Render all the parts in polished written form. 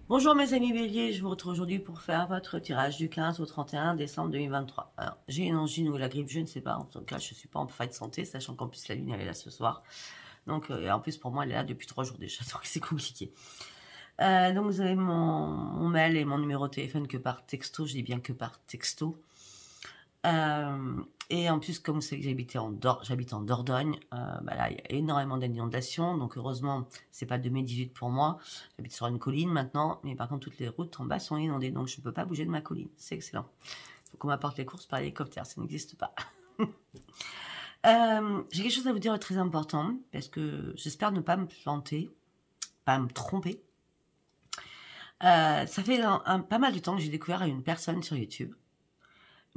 Bonjour mes amis béliers, je vous retrouve aujourd'hui pour faire votre tirage du 15 au 31 décembre 2023. Alors, j'ai une angine ou la grippe, je ne sais pas, en tout cas je ne suis pas en fight de santé, sachant qu'en plus la lune elle est là ce soir. Donc, et en plus pour moi elle est là depuis 3 jours déjà, donc c'est compliqué. Donc vous avez mon mail et mon numéro de téléphone que par texto, je dis bien que par texto. Et en plus, comme vous savez que j'habite en Dordogne, là, il y a énormément d'inondations. Donc, heureusement, c'est pas 2018 pour moi. J'habite sur une colline maintenant. Mais par contre, toutes les routes en bas sont inondées. Donc, je ne peux pas bouger de ma colline. C'est excellent. Il faut qu'on m'apporte les courses par hélicoptère. Ça n'existe pas. J'ai quelque chose à vous dire de très important. Parce que j'espère ne pas me planter. Pas me tromper. Ça fait pas mal de temps que j'ai découvert une personne sur YouTube.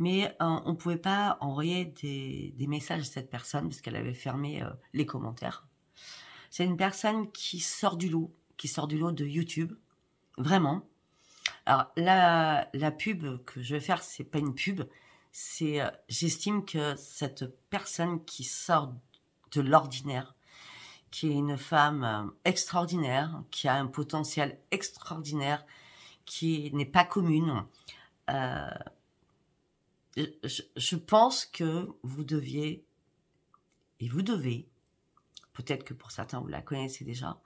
Mais on ne pouvait pas envoyer des messages à cette personne parce qu'elle avait fermé les commentaires. C'est une personne qui sort du lot de YouTube, vraiment. Alors la pub que je vais faire, c'est pas une pub, c'est j'estime que cette personne qui sort de l'ordinaire, qui est une femme extraordinaire, qui a un potentiel extraordinaire, qui n'est pas commune. Je pense que vous deviez, et vous devez, peut-être que pour certains vous la connaissez déjà,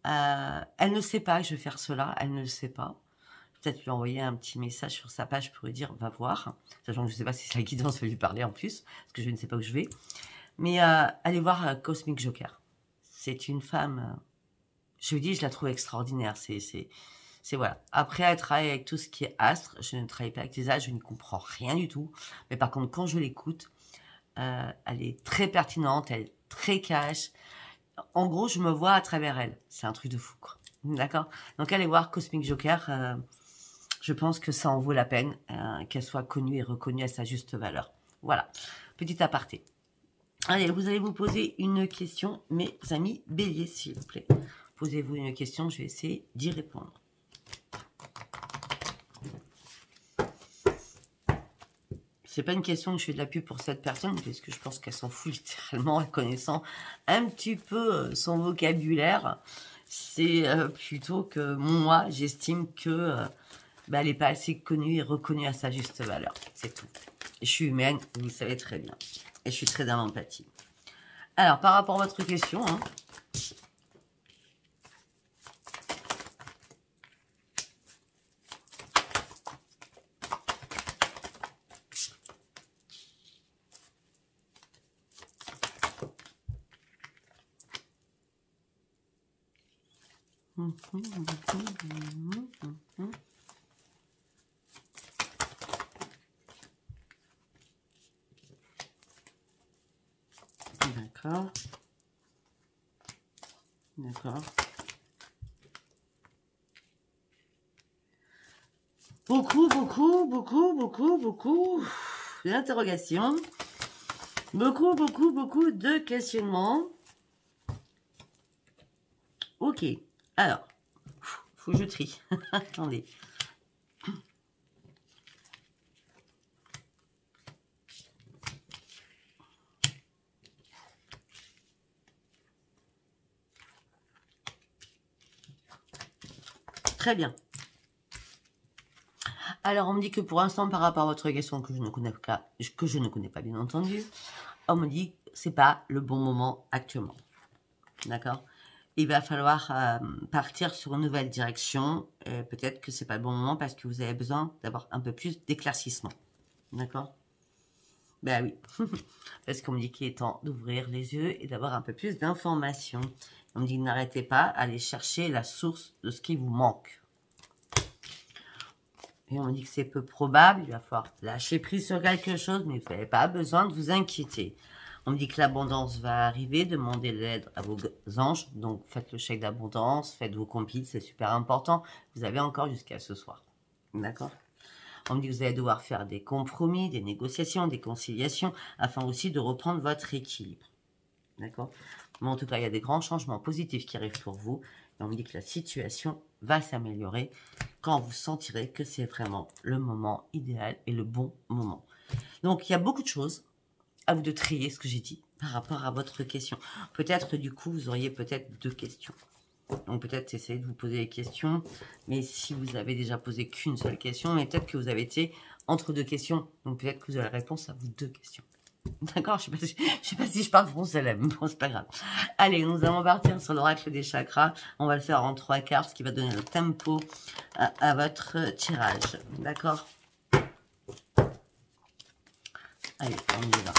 elle ne sait pas que je vais faire cela, elle ne le sait pas. Peut-être lui envoyer un petit message sur sa page pour lui dire va voir, sachant que je ne sais pas si c'est la guidance va lui parler en plus, parce que je ne sais pas où je vais. Mais allez voir Cosmic Joker. C'est une femme, je vous dis, je la trouve extraordinaire. C'est voilà. Après, elle travaille avec tout ce qui est astre. Je ne travaille pas avec les astres, je ne comprends rien du tout. Mais par contre, quand je l'écoute, elle est très pertinente, elle est très cash. En gros, je me vois à travers elle. C'est un truc de fou, quoi. D'accord? Donc, allez voir Cosmic Joker. Je pense que ça en vaut la peine qu'elle soit connue et reconnue à sa juste valeur. Voilà. Petit aparté. Allez, vous allez vous poser une question, mes amis béliers, s'il vous plaît. Posez-vous une question, je vais essayer d'y répondre. C'est pas une question que je fais de la pub pour cette personne, parce que je pense qu'elle s'en fout littéralement, connaissant un petit peu son vocabulaire. C'est plutôt que moi, j'estime que elle n'est pas assez connue et reconnue à sa juste valeur. C'est tout. Et je suis humaine, vous le savez très bien. Et je suis très dans l'empathie. Alors, par rapport à votre question, hein, d'accord. D'accord. Beaucoup d'interrogations. Beaucoup de questionnements. Ok. Alors, faut que je trie. Attendez. Très bien. Alors, on me dit que pour l'instant, par rapport à votre question que je ne connais pas, bien entendu, on me dit que c'est pas le bon moment actuellement. D'accord? Il va falloir partir sur une nouvelle direction. Peut-être que c'est pas le bon moment parce que vous avez besoin d'avoir un peu plus d'éclaircissement. D'accord? Ben oui. Parce qu'on me dit qu'il est temps d'ouvrir les yeux et d'avoir un peu plus d'informations. On me dit n'arrêtez pas, allez chercher la source de ce qui vous manque. Et on me dit que c'est peu probable, il va falloir lâcher prise sur quelque chose, mais vous n'avez pas besoin de vous inquiéter. On me dit que l'abondance va arriver, demandez l'aide à vos anges, donc faites le chèque d'abondance, faites vos compiles, c'est super important. Vous avez encore jusqu'à ce soir. D'accord? On me dit que vous allez devoir faire des compromis, des négociations, des conciliations, afin aussi de reprendre votre équilibre. D'accord? Mais en tout cas, il y a des grands changements positifs qui arrivent pour vous. Et on me dit que la situation va s'améliorer quand vous sentirez que c'est vraiment le moment idéal et le bon moment. Donc, il y a beaucoup de choses à vous de trier ce que j'ai dit par rapport à votre question. Peut-être, du coup, vous auriez peut-être deux questions. Donc peut-être essayez de vous poser des questions. Mais si vous avez déjà posé qu'une seule question, mais peut-être que vous avez été entre deux questions. Donc peut-être que vous avez la réponse à vos deux questions. D'accord, je sais pas si je parle français là, mais bon, c'est pas grave. Allez, nous allons partir sur l'oracle des chakras. On va le faire en 3 cartes, ce qui va donner le tempo à votre tirage. D'accord? Allez, on y va.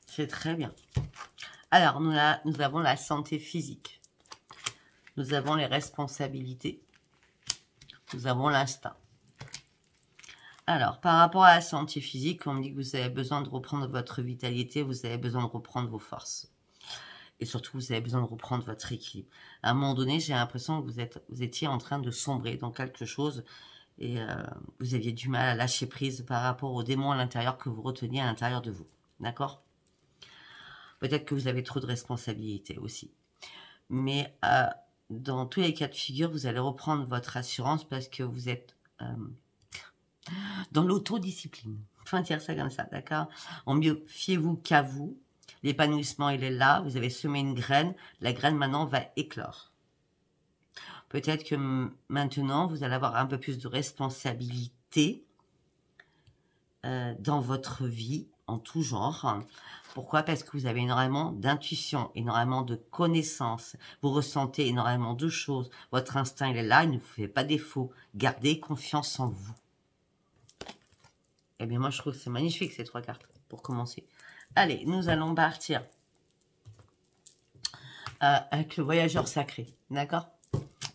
C'est très bien. Alors, nous avons la santé physique. Nous avons les responsabilités. Nous avons l'instinct. Alors, par rapport à la santé physique, on me dit que vous avez besoin de reprendre votre vitalité, vous avez besoin de reprendre vos forces. Et surtout, vous avez besoin de reprendre votre équilibre. À un moment donné, j'ai l'impression que vous étiez en train de sombrer dans quelque chose et vous aviez du mal à lâcher prise par rapport aux démons à l'intérieur que vous reteniez à l'intérieur de vous. D'accord? Peut-être que vous avez trop de responsabilités aussi. Mais dans tous les cas de figure, vous allez reprendre votre assurance parce que vous êtes dans l'autodiscipline. Enfin, dire ça comme ça, d'accord? En mieux, fiez-vous qu'à vous. L'épanouissement, il est là. Vous avez semé une graine. La graine, maintenant, va éclore. Peut-être que maintenant, vous allez avoir un peu plus de responsabilité dans votre vie, en tout genre. Pourquoi? Parce que vous avez énormément d'intuition, énormément de connaissances. Vous ressentez énormément de choses. Votre instinct, il est là. Il ne vous fait pas défaut. Gardez confiance en vous. Eh bien, moi, je trouve que c'est magnifique, ces 3 cartes, pour commencer. Allez, nous allons partir avec le voyageur sacré. D'accord?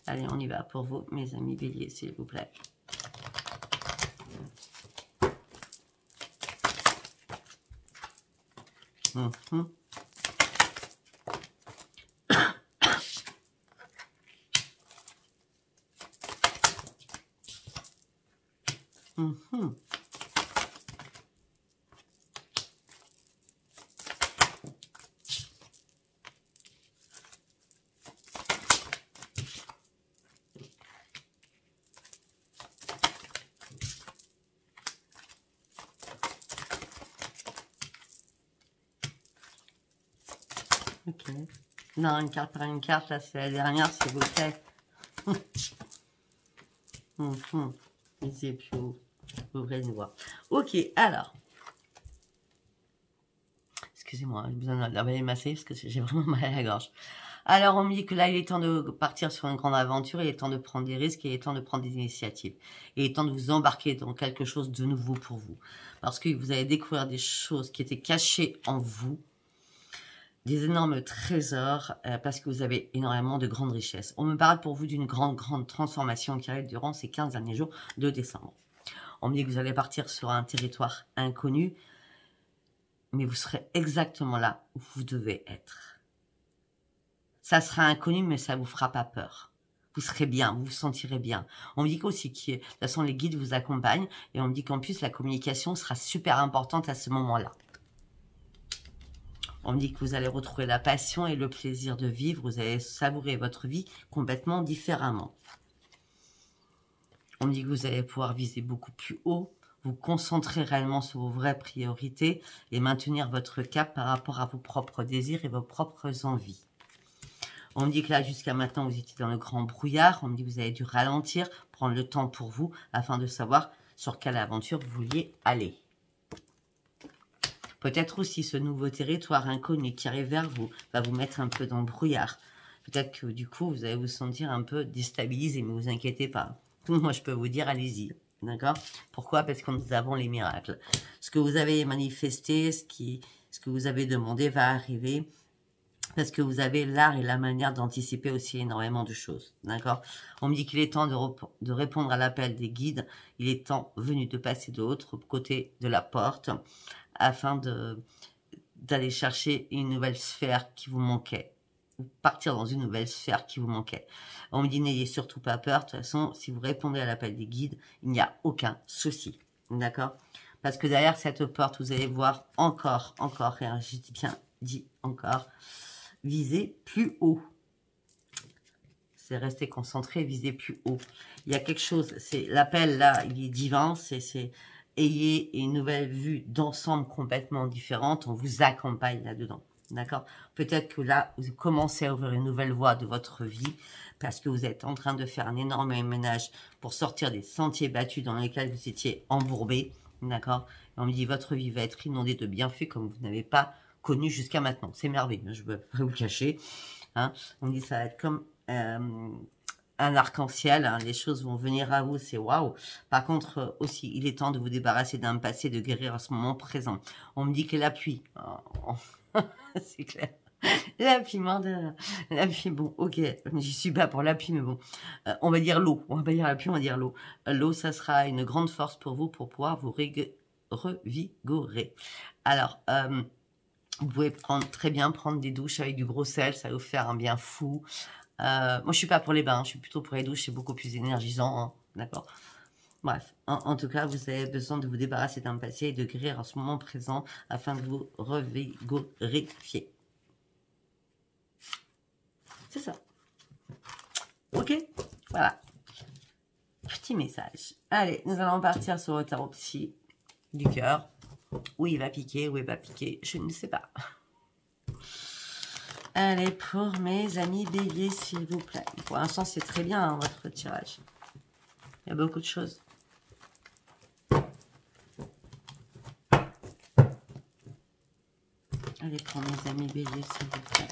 Allez, on y va pour vous, mes amis béliers, s'il vous plaît. Ok. Non, une carte par une carte, là, c'est la dernière, s'il vous plaît. Ici, plus haut. Ouvrez le voir. Ok, alors. Excusez-moi, j'ai besoin d'aller masser parce que j'ai vraiment mal à la gorge. Alors, on me dit que là, il est temps de partir sur une grande aventure, il est temps de prendre des risques, il est temps de prendre des initiatives. Il est temps de vous embarquer dans quelque chose de nouveau pour vous. Parce que vous allez découvrir des choses qui étaient cachées en vous, des énormes trésors, parce que vous avez énormément de grandes richesses. On me parle pour vous d'une grande transformation qui arrive durant ces 15 derniers jours de décembre. On me dit que vous allez partir sur un territoire inconnu, mais vous serez exactement là où vous devez être. Ça sera inconnu, mais ça vous fera pas peur. Vous serez bien, vous vous sentirez bien. On me dit aussi que, de toute façon, les guides vous accompagnent, et on me dit qu'en plus, la communication sera super importante à ce moment-là. On me dit que vous allez retrouver la passion et le plaisir de vivre. Vous allez savourer votre vie complètement différemment. On me dit que vous allez pouvoir viser beaucoup plus haut, vous concentrer réellement sur vos vraies priorités et maintenir votre cap par rapport à vos propres désirs et vos propres envies. On me dit que là, jusqu'à maintenant, vous étiez dans le grand brouillard. On me dit que vous avez dû ralentir, prendre le temps pour vous afin de savoir sur quelle aventure vous vouliez aller. Peut-être aussi ce nouveau territoire inconnu qui arrive vers vous va vous mettre un peu dans le brouillard. Peut-être que du coup, vous allez vous sentir un peu déstabilisé, mais vous inquiétez pas. Moi, je peux vous dire, allez-y. D'accord? Pourquoi? Parce que nous avons les miracles. Ce que vous avez manifesté, ce que vous avez demandé va arriver. Parce que vous avez l'art et la manière d'anticiper aussi énormément de choses. D'accord? On me dit qu'il est temps de répondre à l'appel des guides. Il est temps venu de passer de l'autre côté de la porte afin d'aller chercher une nouvelle sphère qui vous manquait. Ou partir dans une nouvelle sphère qui vous manquait. On me dit n'ayez surtout pas peur. De toute façon, si vous répondez à l'appel des guides, il n'y a aucun souci. D'accord? Parce que derrière cette porte, vous allez voir encore, et j'ai bien dit encore, viser plus haut. c'est rester concentré, viser plus haut. Il y a quelque chose, c'est l'appel là, il est divin, c'est ayez une nouvelle vue d'ensemble complètement différente, on vous accompagne là-dedans. D'accord? Peut-être que là, vous commencez à ouvrir une nouvelle voie de votre vie parce que vous êtes en train de faire un énorme ménage pour sortir des sentiers battus dans lesquels vous étiez embourbé. D'accord? Et on me dit, votre vie va être inondée de bienfaits comme vous n'avez pas connu jusqu'à maintenant. C'est merveilleux, je ne veux pas vous le cacher. Hein? On me dit, ça va être comme un arc-en-ciel, hein, les choses vont venir à vous, c'est waouh. Par contre, aussi, il est temps de vous débarrasser d'un passé, de guérir à ce moment présent. On me dit que la pluie, c'est clair. La pluie, la pluie, bon, ok, j'y suis pas pour la pluie, mais bon, on va dire l'eau, on va pas dire la pluie, on va dire l'eau. L'eau, ça sera une grande force pour vous, pour pouvoir vous revigorer. Alors, vous pouvez très bien prendre des douches avec du gros sel, ça va vous faire un bien fou. Moi, je suis pas pour les bains, je suis plutôt pour les douches, c'est beaucoup plus énergisant, hein, d'accord. Bref, en tout cas, vous avez besoin de vous débarrasser d'un passé et de guérir en ce moment présent afin de vous revigorifier. C'est ça. Ok, voilà. Petit message. Allez, nous allons partir sur le tarot psy du cœur. Où il va piquer, où il va piquer, je ne sais pas. Allez, pour mes amis béliers, s'il vous plaît. Pour l'instant, c'est très bien, hein, votre tirage. Il y a beaucoup de choses. Allez, pour mes amis béliers, s'il vous plaît.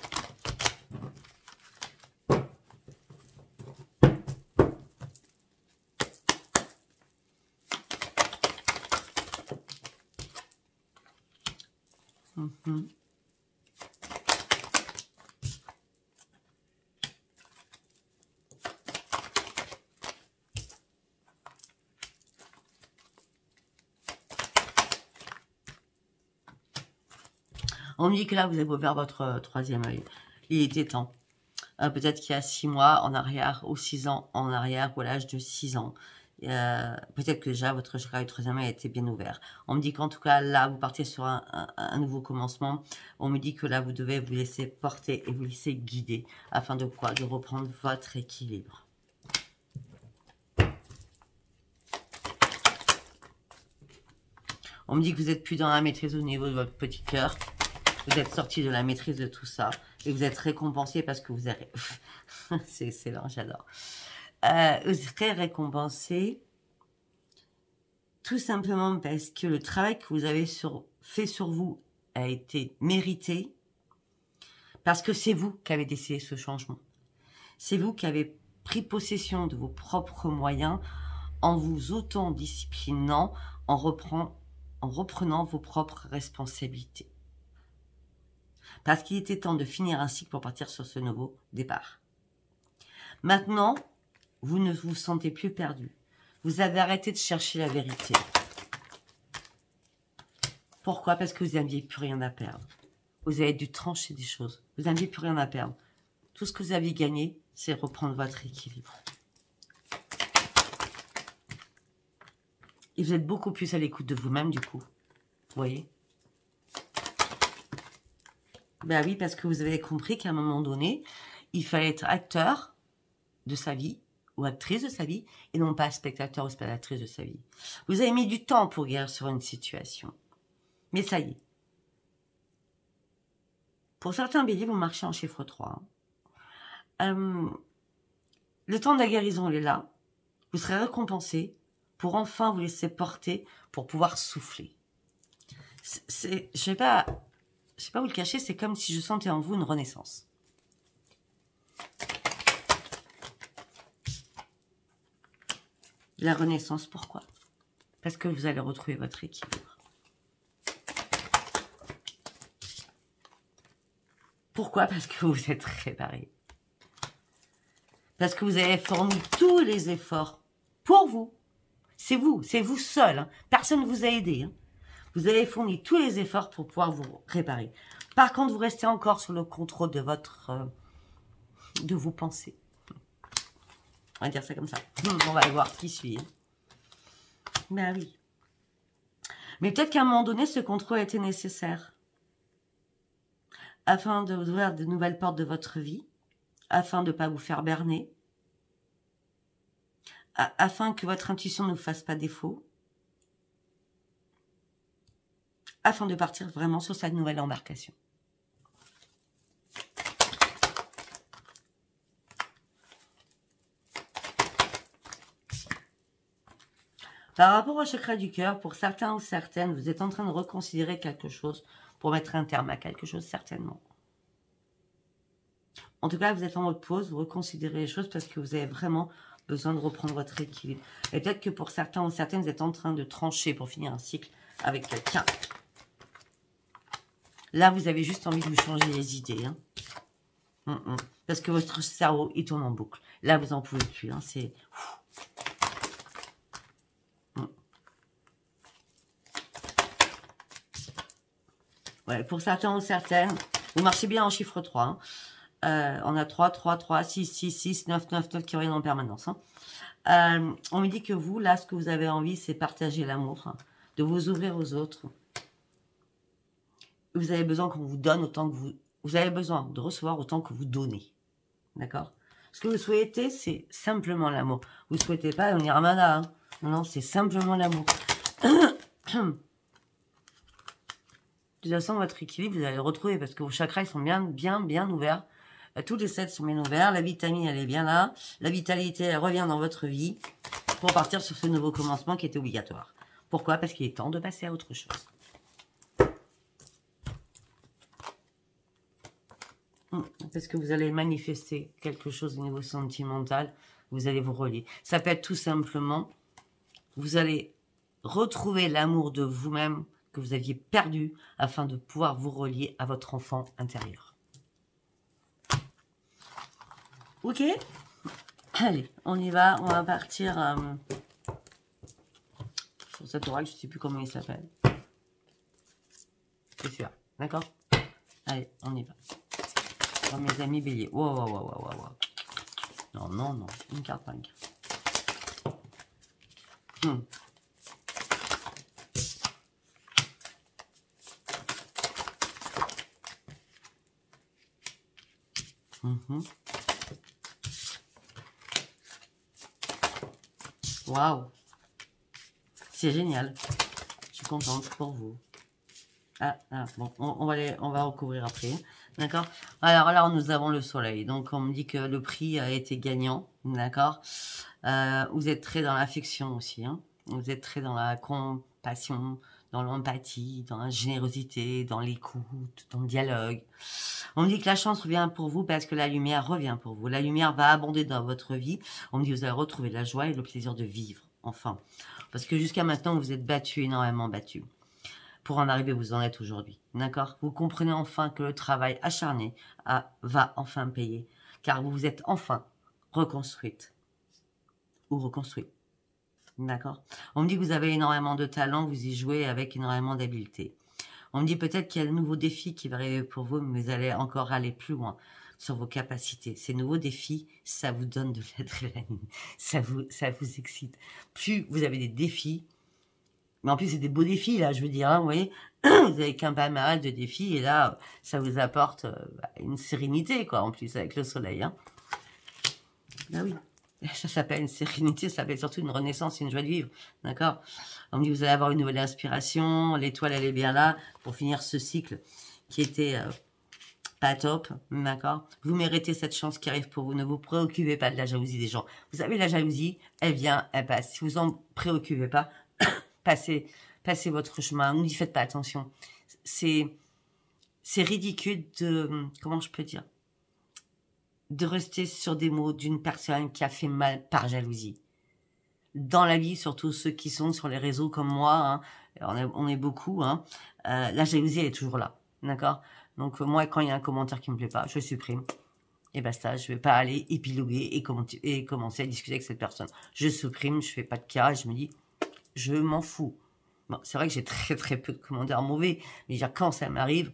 On me dit que là, vous avez ouvert votre troisième œil. Il était temps. Peut-être qu'il y a 6 mois en arrière, ou 6 ans en arrière, ou à l'âge de 6 ans. Peut-être que déjà, votre chakra du troisième œil a été bien ouvert. On me dit qu'en tout cas, là, vous partez sur un nouveau commencement. On me dit que là, vous devez vous laisser porter et vous laisser guider. Afin de quoi? De reprendre votre équilibre. On me dit que vous n'êtes plus dans la maîtrise au niveau de votre petit cœur. Vous êtes sorti de la maîtrise de tout ça. Et vous êtes récompensé parce que vous avez... c'est excellent, j'adore. Vous serez récompensé tout simplement parce que le travail que vous avez fait sur vous a été mérité. Parce que c'est vous qui avez décidé ce changement. C'est vous qui avez pris possession de vos propres moyens en vous autodisciplinant, en reprenant vos propres responsabilités. Parce qu'il était temps de finir un cycle pour partir sur ce nouveau départ. Maintenant, vous ne vous sentez plus perdu. Vous avez arrêté de chercher la vérité. Pourquoi? Parce que vous n'aviez plus rien à perdre. Vous avez dû trancher des choses. Vous n'aviez plus rien à perdre. Tout ce que vous aviez gagné, c'est reprendre votre équilibre. Et vous êtes beaucoup plus à l'écoute de vous-même, du coup. Vous voyez? Ben oui, parce que vous avez compris qu'à un moment donné, il fallait être acteur de sa vie, ou actrice de sa vie, et non pas spectateur ou spectatrice de sa vie. Vous avez mis du temps pour guérir sur une situation. Mais ça y est. Pour certains béliers, vous marchez en chiffre 3. Le temps de la guérison, il est là. Vous serez récompensé pour enfin vous laisser porter, pour pouvoir souffler. Je ne sais pas vous le cacher, c'est comme si je sentais en vous une renaissance. La renaissance, pourquoi? Parce que vous allez retrouver votre équilibre. Pourquoi? Parce que vous êtes réparé. Parce que vous avez fourni tous les efforts pour vous. C'est vous seul. Hein. Personne ne vous a aidé. Hein. Vous avez fourni tous les efforts pour pouvoir vous réparer. Par contre, vous restez encore sur le contrôle de de vos pensées. On va dire ça comme ça. On va aller voir qui suit. Ben oui. Mais peut-être qu'à un moment donné, ce contrôle était nécessaire. Afin d'ouvrir de nouvelles portes de votre vie. Afin de ne pas vous faire berner. afin que votre intuition ne vous fasse pas défaut, afin de partir vraiment sur cette nouvelle embarcation. Par rapport au chakra du cœur, pour certains ou certaines, vous êtes en train de reconsidérer quelque chose pour mettre un terme à quelque chose, certainement. En tout cas, vous êtes en mode pause, vous reconsidérez les choses parce que vous avez vraiment besoin de reprendre votre équilibre. Et peut-être que pour certains ou certaines, vous êtes en train de trancher pour finir un cycle avec quelqu'un. Là, vous avez juste envie de vous changer les idées. Hein. Parce que votre cerveau, il tourne en boucle. Là, vous n'en pouvez plus. Hein. C'est... Ouais, pour certains ou certaines, vous marchez bien en chiffre 3. Hein. On a 3, 3, 3, 6, 6, 6, 9, 9, 9 qui reviennent en permanence. Hein. On me dit que vous, là, ce que vous avez envie, c'est partager l'amour, hein, de vous ouvrir aux autres. Vous avez besoin qu'on vous donne autant que vous... Vous avez besoin de recevoir autant que vous donnez. D'accord? Ce que vous souhaitez, c'est simplement l'amour. Vous ne souhaitez pas devenir Ramana. Hein. Non, c'est simplement l'amour. De toute façon, votre équilibre, vous allez le retrouver parce que vos chakras, ils sont bien ouverts. Tous les 7 sont bien ouverts. La vitamine, elle est bien là. La vitalité, elle revient dans votre vie pour partir sur ce nouveau commencement qui était obligatoire. Pourquoi? Parce qu'il est temps de passer à autre chose. Parce que vous allez manifester quelque chose au niveau sentimental. Vous allez vous relier. Ça peut être tout simplement, vous allez retrouver l'amour de vous-même que vous aviez perdu afin de pouvoir vous relier à votre enfant intérieur. Ok? Allez, on y va. On va partir sur cet oracle. Je ne sais plus comment il s'appelle. C'est sûr. D'accord? Allez, on y va. Oh, mes amis béliers. Wow. Non. Une carte par une carte. Waouh. C'est génial. Je suis contente pour vous. Bon, on va recouvrir après. D'accord. Alors là, nous avons le soleil. Donc, on me dit que le prix a été gagnant. D'accord. Vous êtes très dans l'affection aussi. Hein. Vous êtes très dans la compassion, dans l'empathie, dans la générosité, dans l'écoute, dans le dialogue. On me dit que la chance revient pour vous parce que la lumière revient pour vous. La lumière va abonder dans votre vie. On me dit que vous allez retrouver la joie et le plaisir de vivre. Enfin. Parce que jusqu'à maintenant, vous êtes battu, énormément battu. Pour en arriver où vous en êtes aujourd'hui. D'accord? Vous comprenez enfin que le travail acharné va enfin payer. Car vous vous êtes enfin reconstruite. Ou reconstruit. D'accord? On me dit que vous avez énormément de talent, vous y jouez avec énormément d'habileté. On me dit peut-être qu'il y a de nouveaux défis qui vont arriver pour vous, mais vous allez encore aller plus loin sur vos capacités. Ces nouveaux défis, ça vous donne de l'adrénaline. Ça vous excite. Plus vous avez des défis, mais en plus, c'est des beaux défis, là, je veux dire, hein, vous voyez. Vous avez qu'un pas mal de défis, et là, ça vous apporte une sérénité, quoi, en plus, avec le soleil. Hein. Ben oui, ça s'appelle une sérénité, ça s'appelle surtout une renaissance, une joie de vivre, d'accord? On me dit, vous allez avoir une nouvelle inspiration, l'étoile, elle est bien là, pour finir ce cycle qui était pas top, d'accord? Vous méritez cette chance qui arrive pour vous, ne vous préoccupez pas de la jalousie des gens. Vous savez, la jalousie, elle vient, elle passe. Si vous en préoccupez pas, passez votre chemin, n'y faites pas attention. C'est ridicule de, comment je peux dire, de rester sur des mots d'une personne qui a fait mal par jalousie. Dans la vie, surtout ceux qui sont sur les réseaux comme moi, hein, on est beaucoup, hein, la jalousie elle est toujours là, d'accord? Donc moi, quand il y a un commentaire qui me plaît pas, je supprime. Et basta, je vais pas aller épiloguer et commencer à discuter avec cette personne. Je supprime, je fais pas de cas, je me dis, je m'en fous. Bon, c'est vrai que j'ai très peu de commentaires mauvais, mais quand ça m'arrive,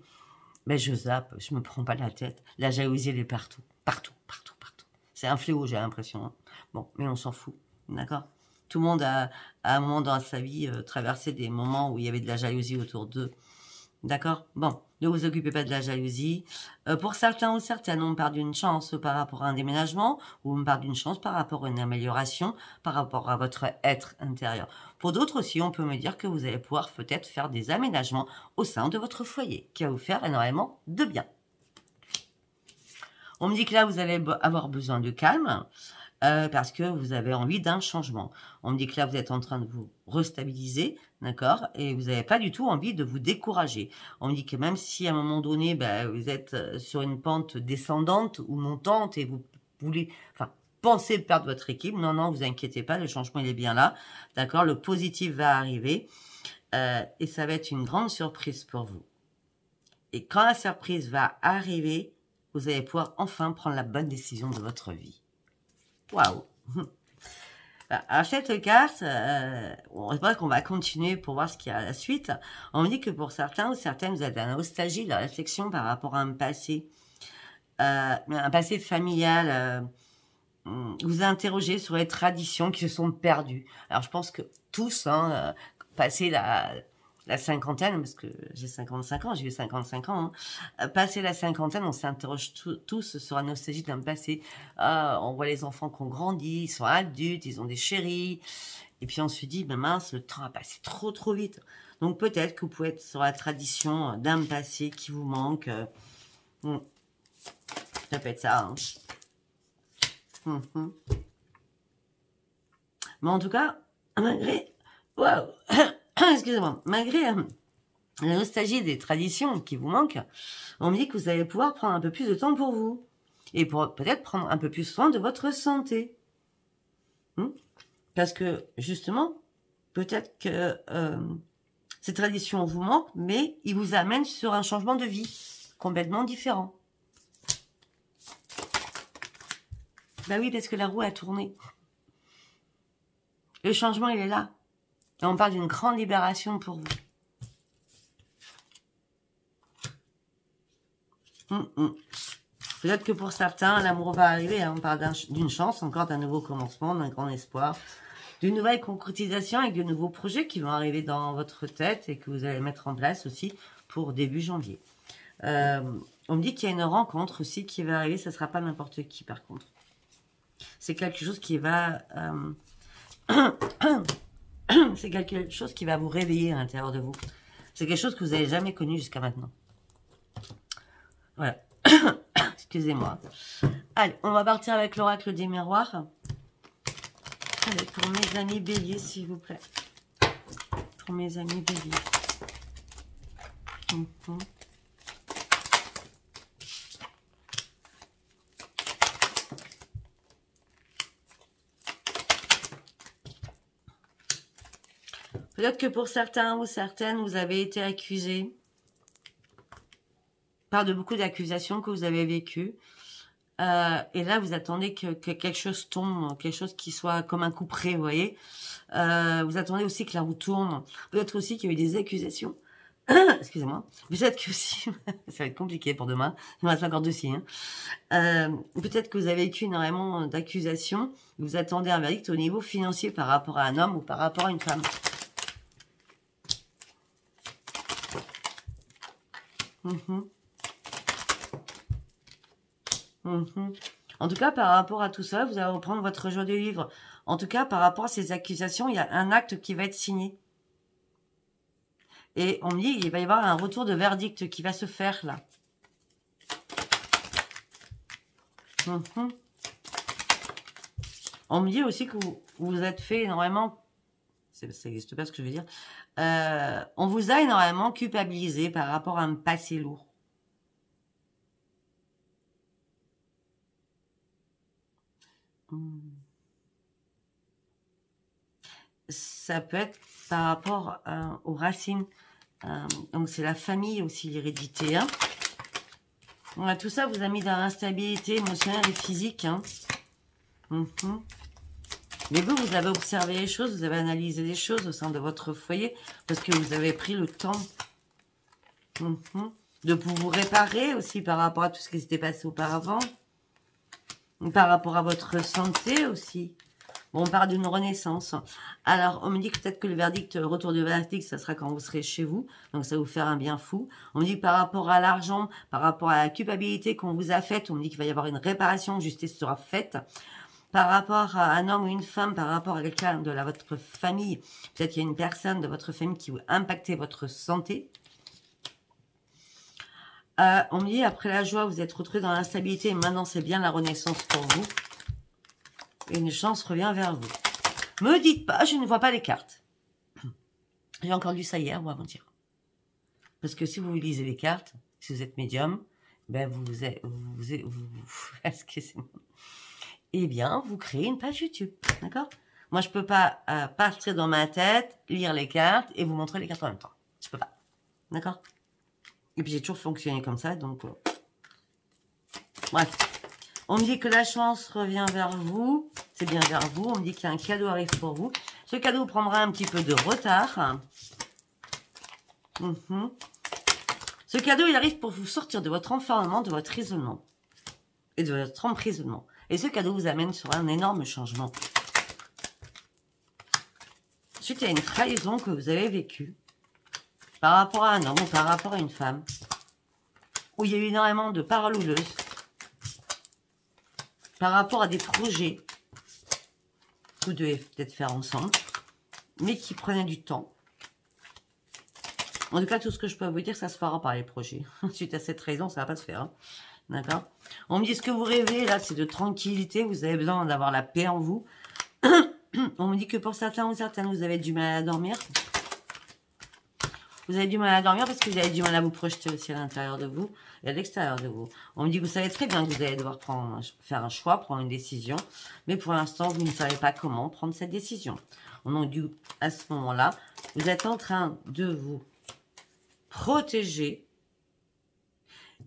ben je zappe, je me prends pas la tête. La jalousie, elle est partout. C'est un fléau, j'ai l'impression. Hein. Bon, mais on s'en fout, d'accord? Tout le monde a, à un moment dans sa vie, traversé des moments où il y avait de la jalousie autour d'eux. D'accord? Bon, ne vous occupez pas de la jalousie. Pour certains ou certaines, on parle d'une chance par rapport à un déménagement ou on parle d'une chance par rapport à une amélioration, par rapport à votre être intérieur. Pour d'autres aussi, on peut me dire que vous allez pouvoir peut-être faire des aménagements au sein de votre foyer qui va vous faire énormément de bien. On me dit que là, vous allez avoir besoin de calme. Parce que vous avez envie d'un changement. On me dit que là, vous êtes en train de vous restabiliser, d'accord? Et vous n'avez pas du tout envie de vous décourager. On me dit que même si à un moment donné, vous êtes sur une pente descendante ou montante et vous voulez, enfin, pensez perdre votre équilibre, non, non, vous inquiétez pas, le changement, il est bien là, d'accord? Le positif va arriver et ça va être une grande surprise pour vous. Et quand la surprise va arriver, vous allez pouvoir enfin prendre la bonne décision de votre vie. Waouh! À cette carte, on va qu'on va continuer pour voir ce qu'il y a à la suite. On me dit que pour certains ou certaines, vous avez de la nostalgie, de la réflexion par rapport à un passé familial. Vous interrogez sur les traditions qui se sont perdues. Alors, je pense que tous, passé la cinquantaine, parce que j'ai 55 ans, j'ai eu 55 ans, passé la cinquantaine, on s'interroge tous sur la nostalgie d'un passé. On voit les enfants qui ont grandi, ils sont adultes, ils ont des chéris, et puis on se dit, ben mince, le temps a passé trop vite. Donc peut-être que vous pouvez être sur la tradition d'un passé qui vous manque. Ça peut être ça. Mais en tout cas, malgré... Waouh. Excusez-moi, malgré la nostalgie des traditions qui vous manquent, on me dit que vous allez pouvoir prendre un peu plus de temps pour vous. Et pour peut-être prendre un peu plus soin de votre santé. Parce que, justement, peut-être que ces traditions vous manquent, mais ils vous amènent sur un changement de vie complètement différent. Bah oui, parce que la roue a tourné. Le changement, il est là. Et on parle d'une grande libération pour vous. Peut-être que pour certains, l'amour va arriver. On parle d'une chance, encore d'un nouveau commencement, d'un grand espoir, d'une nouvelle concrétisation avec de nouveaux projets qui vont arriver dans votre tête et que vous allez mettre en place aussi pour début janvier. On me dit qu'il y a une rencontre aussi qui va arriver. Ça ne sera pas n'importe qui, par contre. C'est quelque chose qui va... c'est quelque chose qui va vous réveiller à l'intérieur de vous. C'est quelque chose que vous n'avez jamais connu jusqu'à maintenant. Voilà. Excusez-moi. Allez, on va partir avec l'oracle des miroirs. Allez, pour mes amis béliers, s'il vous plaît. Pour mes amis béliers. Peut-être que pour certains ou certaines, vous avez été accusé par de beaucoup d'accusations que vous avez vécues. Et là, vous attendez que quelque chose tombe, quelque chose qui soit comme un coup près, vous voyez. Vous attendez aussi que la roue tourne. Peut-être aussi qu'il y a eu des accusations. Excusez-moi. Peut-être que aussi, ça va être compliqué pour demain. Il me reste encore 2 signes. Peut-être que vous avez vécu énormément d'accusations. Vous attendez un verdict au niveau financier par rapport à un homme ou par rapport à une femme. En tout cas, par rapport à tout ça, vous allez reprendre votre joie de vivre. En tout cas, par rapport à ces accusations, il y a un acte qui va être signé. Et on me dit qu'il va y avoir un retour de verdict qui va se faire là. On me dit aussi que vous vous êtes fait énormément... Ça n'existe pas ce que je veux dire. On vous a énormément culpabilisé par rapport à un passé lourd. Ça peut être par rapport aux racines. Donc c'est la famille aussi, l'hérédité. Voilà, tout ça vous a mis dans l'instabilité émotionnelle et physique. Mais vous avez observé les choses, vous avez analysé les choses au sein de votre foyer parce que vous avez pris le temps de vous réparer aussi par rapport à tout ce qui s'était passé auparavant. Par rapport à votre santé aussi. Bon, on parle d'une renaissance. Alors, on me dit que peut-être que le verdict, le retour du verdict, ça sera quand vous serez chez vous. Donc, ça va vous faire un bien fou. On me dit que par rapport à l'argent, par rapport à la culpabilité qu'on vous a faite, on me dit qu'il va y avoir une réparation, justice sera faite. Par rapport à un homme ou une femme, par rapport à quelqu'un de votre famille, peut-être qu'il y a une personne de votre famille qui va impacter votre santé. On me dit, après la joie, vous êtes retrouvé dans l'instabilité et maintenant c'est bien la renaissance pour vous. Et une chance revient vers vous. Me dites pas, je ne vois pas les cartes. J'ai encore lu ça hier ou avant-hier. Parce que si vous lisez les cartes, si vous êtes médium, ben excusez-moi. Eh bien, vous créez une page YouTube, d'accord? Moi, je peux pas partir dans ma tête, lire les cartes et vous montrer les cartes en même temps. Je peux pas, d'accord? Et puis, j'ai toujours fonctionné comme ça, donc... Bref. On me dit que la chance revient vers vous. C'est bien vers vous. On me dit qu'il y a un cadeau arrive pour vous. Ce cadeau prendra un petit peu de retard. Ce cadeau, il arrive pour vous sortir de votre enfermement, de votre isolement. Et de votre emprisonnement. Et ce cadeau vous amène sur un énorme changement. Ensuite, il y a une trahison que vous avez vécue. Par rapport à un homme ou par rapport à une femme. Où il y a eu énormément de paroles houleuses. Par rapport à des projets que vous devez peut-être faire ensemble, mais qui prenaient du temps. En tout cas, tout ce que je peux vous dire, ça se fera par les projets. Suite à cette raison, ça va pas se faire. Hein. D'accord? On me dit ce que vous rêvez, là, c'est de tranquillité. Vous avez besoin d'avoir la paix en vous. On me dit que pour certains ou certaines, vous avez du mal à dormir. Vous avez du mal à dormir parce que vous avez du mal à vous projeter aussi à l'intérieur de vous et à l'extérieur de vous. On me dit que vous savez très bien que vous allez devoir faire un choix, prendre une décision. Mais pour l'instant, vous ne savez pas comment prendre cette décision. Donc, à ce moment-là, vous êtes en train de vous protéger.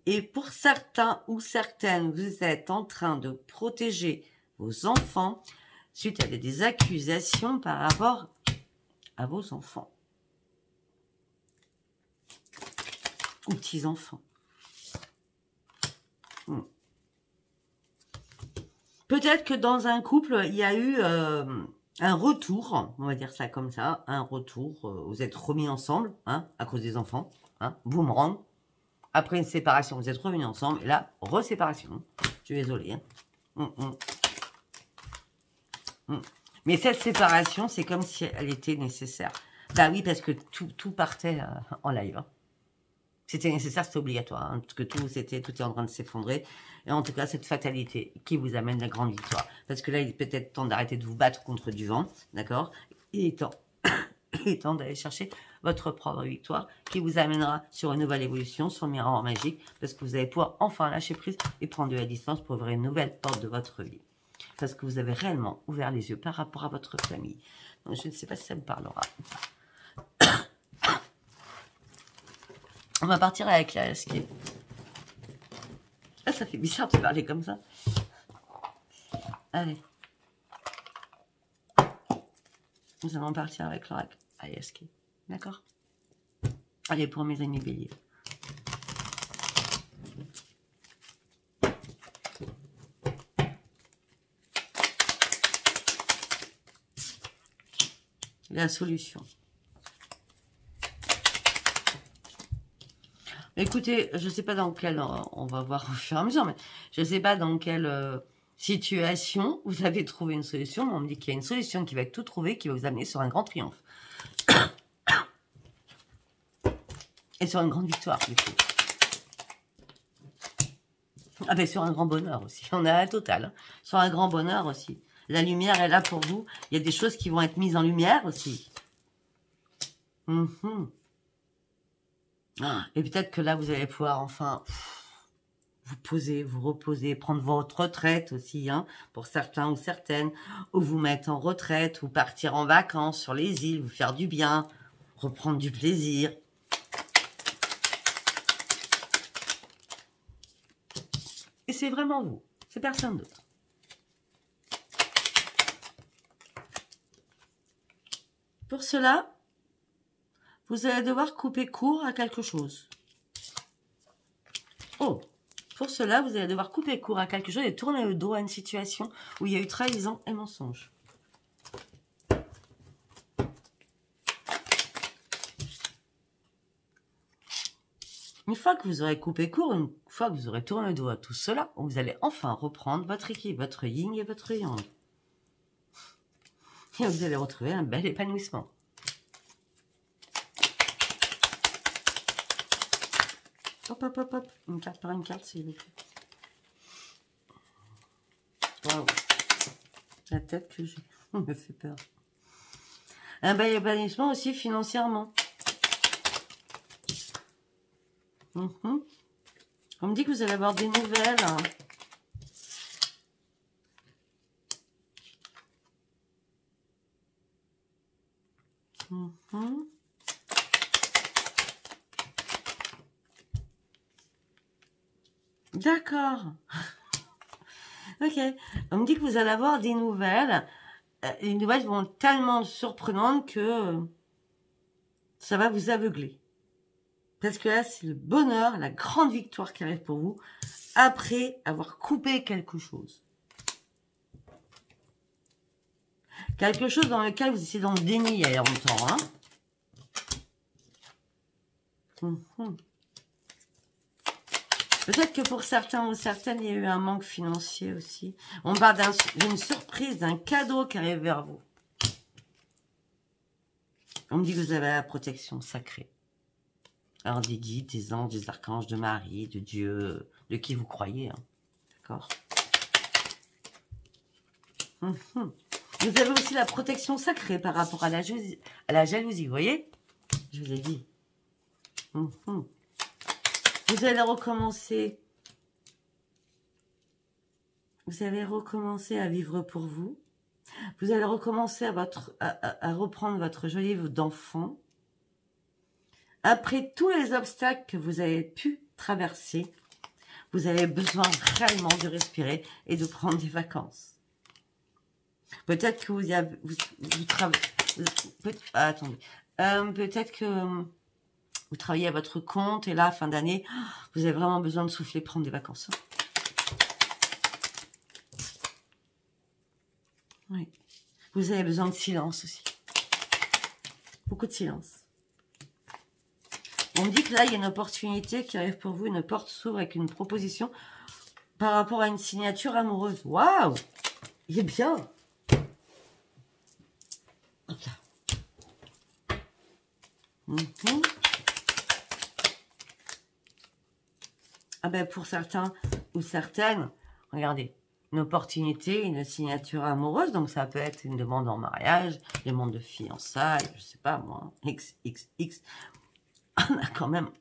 Et pour certains ou certaines, vous êtes en train de protéger vos enfants suite à des accusations par rapport à vos enfants. Ou petits-enfants. Peut-être que dans un couple, il y a eu un retour, on va dire ça comme ça, un retour, vous êtes remis ensemble, hein, à cause des enfants, hein, boomerang. Après une séparation, vous êtes revenus ensemble, et là, reséparation. Je suis désolée. Hein. Mais cette séparation, c'est comme si elle était nécessaire. Bah oui, parce que tout partait en live. Hein. C'était nécessaire, c'était obligatoire. Hein, parce que tout est en train de s'effondrer. Et en tout cas, cette fatalité qui vous amène la grande victoire. Parce que là, il est peut-être temps d'arrêter de vous battre contre du vent. D'accord? Il est temps d'aller chercher votre propre victoire qui vous amènera sur une nouvelle évolution, sur le miroir magique. Parce que vous allez pouvoir enfin lâcher prise et prendre de la distance pour ouvrir une nouvelle porte de votre vie. Parce que vous avez réellement ouvert les yeux par rapport à votre famille. Donc, je ne sais pas si ça vous parlera. On va partir avec la escape. Ah, ça fait bizarre de parler comme ça. Allez. Nous allons partir avec l'oracle. Allez, escape. D'accord? Allez, pour mes amis béliers. La solution. Écoutez, je ne sais pas dans quelle, on va voir au fur et à mesure, mais je ne sais pas dans quelle situation vous avez trouvé une solution. Mais on me dit qu'il y a une solution qui va être tout trouvée, qui va vous amener sur un grand triomphe. Et sur une grande victoire, du coup. Ah ben sur un grand bonheur aussi. On a la totale. Hein. Sur un grand bonheur aussi. La lumière est là pour vous. Il y a des choses qui vont être mises en lumière aussi. Et peut-être que là, vous allez pouvoir enfin vous poser, vous reposer, prendre votre retraite aussi, hein, pour certains ou certaines, ou vous mettre en retraite, ou partir en vacances sur les îles, vous faire du bien, reprendre du plaisir. Et c'est vraiment vous, c'est personne d'autre. Pour cela, vous allez devoir couper court à quelque chose. Oh, pour cela, vous allez devoir couper court à quelque chose et tourner le dos à une situation où il y a eu trahison et mensonge. Une fois que vous aurez coupé court, une fois que vous aurez tourné le dos à tout cela, vous allez enfin reprendre votre équilibre, votre yin et votre yang. Et vous allez retrouver un bel épanouissement. Hop, hop, hop, hop. Une carte par une carte, s'il vous plaît. Waouh. La tête que j'ai me fait peur. Un bel épanouissement aussi financièrement. On me dit que vous allez avoir des nouvelles. D'accord. Ok. On me dit que vous allez avoir des nouvelles. Les nouvelles vont être tellement surprenantes que ça va vous aveugler. Parce que là, c'est le bonheur, la grande victoire qui arrive pour vous après avoir coupé quelque chose. Quelque chose dans lequel vous étiez dans le déni il y a longtemps. Hein. Peut-être que pour certains ou certaines, il y a eu un manque financier aussi. On parle d'une surprise, d'un cadeau qui arrive vers vous. On me dit que vous avez la protection sacrée. Alors des guides, des anges, des archanges, de Marie, de Dieu, de qui vous croyez. Hein. D'accord. Vous avez aussi la protection sacrée par rapport à la jalousie. Vous voyez? Je vous ai dit. Vous allez recommencer. Vous allez recommencer à vivre pour vous. Vous allez recommencer à reprendre votre jolie vie d'enfant. Après tous les obstacles que vous avez pu traverser, vous avez besoin réellement de respirer et de prendre des vacances. Peut-être que peut-être que vous travaillez à votre compte et là, fin d'année, vous avez vraiment besoin de souffler, prendre des vacances. Oui. Vous avez besoin de silence aussi. Beaucoup de silence. On me dit que là, il y a une opportunité qui arrive pour vous. Une porte s'ouvre avec une proposition par rapport à une signature amoureuse. Waouh! Il est bien. Hop là. Ah ben, pour certains ou certaines, regardez, une opportunité, une signature amoureuse. Donc, ça peut être une demande en mariage, une demande de fiançailles, je sais pas moi, XXX. On a quand même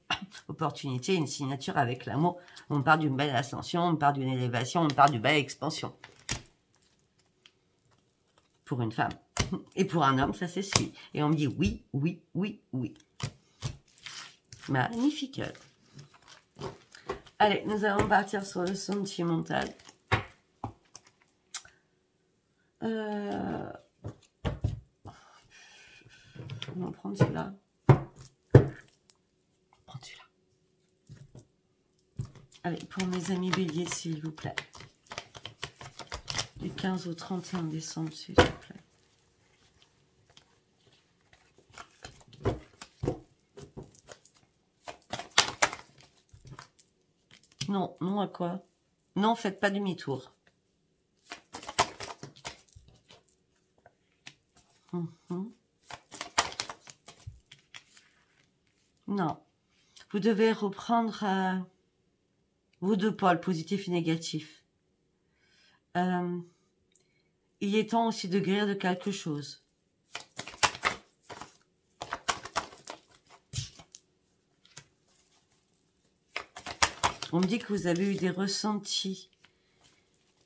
opportunité, une signature avec l'amour. On parle d'une belle ascension, on parle d'une élévation, on parle d'une belle expansion. Pour une femme. Et pour un homme, ça c'est suit. Et on me dit oui, oui, oui, oui. Magnifique. Allez, nous allons partir sur le sentimental. On va prendre celui-là. Allez, pour mes amis béliers, s'il vous plaît. Du 15 au 31 décembre, s'il vous plaît. Non, non à quoi? Non, faites pas demi-tour. Non. Vous devez reprendre vos deux pôles, positifs et négatifs. Il est temps aussi de guérir de quelque chose. On me dit que vous avez eu des ressentis.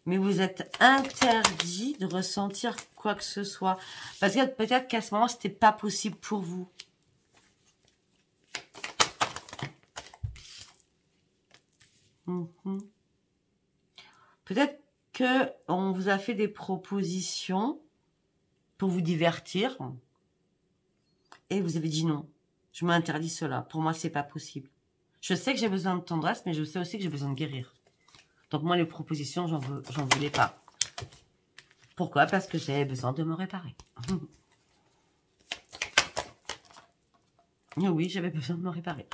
Mais vous êtes interdit de ressentir quoi que ce soit. Parce que peut-être qu'à ce moment, c'était pas possible pour vous. Peut-être que on vous a fait des propositions pour vous divertir. Et vous avez dit non. Je m'interdis cela. Pour moi, c'est pas possible. Je sais que j'ai besoin de tendresse, mais je sais aussi que j'ai besoin de guérir. Donc moi, les propositions, j'en voulais pas. Pourquoi? Parce que j'avais besoin de me réparer. Oui, j'avais besoin de me réparer.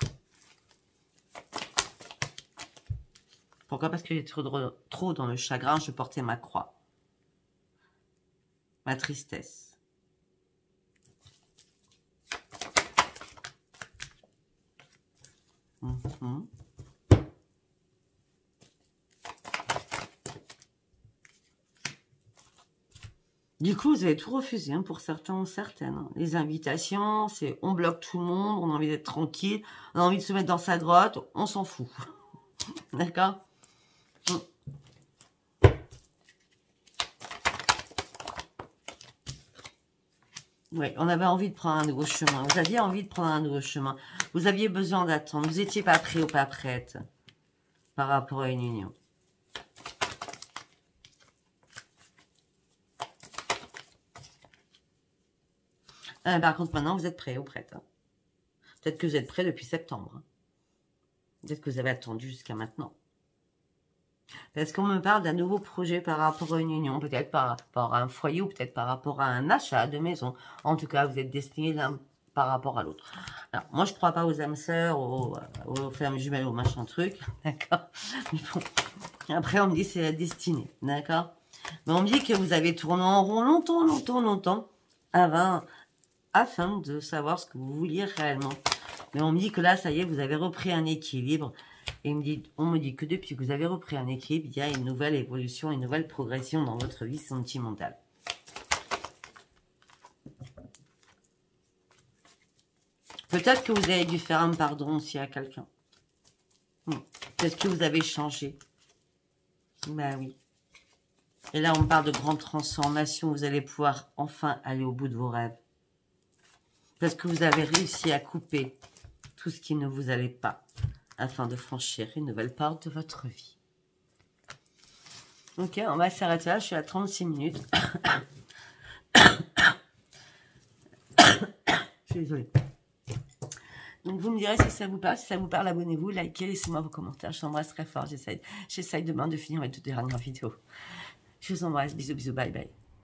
Pourquoi? Parce que j'étais trop dans le chagrin, je portais ma croix. Ma tristesse. Du coup, vous avez tout refusé, hein, pour certains ou certaines. Hein. Les invitations, c'est on bloque tout le monde, on a envie d'être tranquille, on a envie de se mettre dans sa grotte, on s'en fout. D'accord? Oui, on avait envie de prendre un nouveau chemin. Vous aviez envie de prendre un nouveau chemin. Vous aviez besoin d'attendre. Vous n'étiez pas prêt ou pas prête par rapport à une union. Par contre, maintenant, vous êtes prêt ou prête. Hein. Peut-être que vous êtes prêt depuis septembre. Hein. Peut-être que vous avez attendu jusqu'à maintenant. Parce qu'on me parle d'un nouveau projet par rapport à une union. Peut-être par rapport à un foyer ou peut-être par rapport à un achat de maison. En tout cas, vous êtes destiné l'un par rapport à l'autre. Alors, moi, je ne crois pas aux âmes sœurs, aux femmes jumelles, aux machin truc. D'accord. Mais bon. Après, on me dit c'est la destinée. D'accord. Mais on me dit que vous avez tourné en rond longtemps afin de savoir ce que vous vouliez réellement. Mais on me dit que là, ça y est, vous avez repris un équilibre. Et on me dit que depuis que vous avez repris un équilibre, il y a une nouvelle évolution, une nouvelle progression dans votre vie sentimentale. Peut-être que vous avez dû faire un pardon aussi à quelqu'un. Peut-être que vous avez changé. Ben oui. Et là, on parle de grande transformation. Vous allez pouvoir enfin aller au bout de vos rêves. Parce que vous avez réussi à couper tout ce qui ne vous allait pas afin de franchir une nouvelle porte de votre vie. Ok, on va s'arrêter là. Je suis à 36 minutes. Je suis désolée. Donc, vous me direz si ça vous parle. Si ça vous parle, abonnez-vous, likez, laissez-moi vos commentaires. Je vous embrasse très fort. J'essaye demain de finir mes toutes dernières vidéos. Je vous embrasse. Bisous, bisous, bye, bye.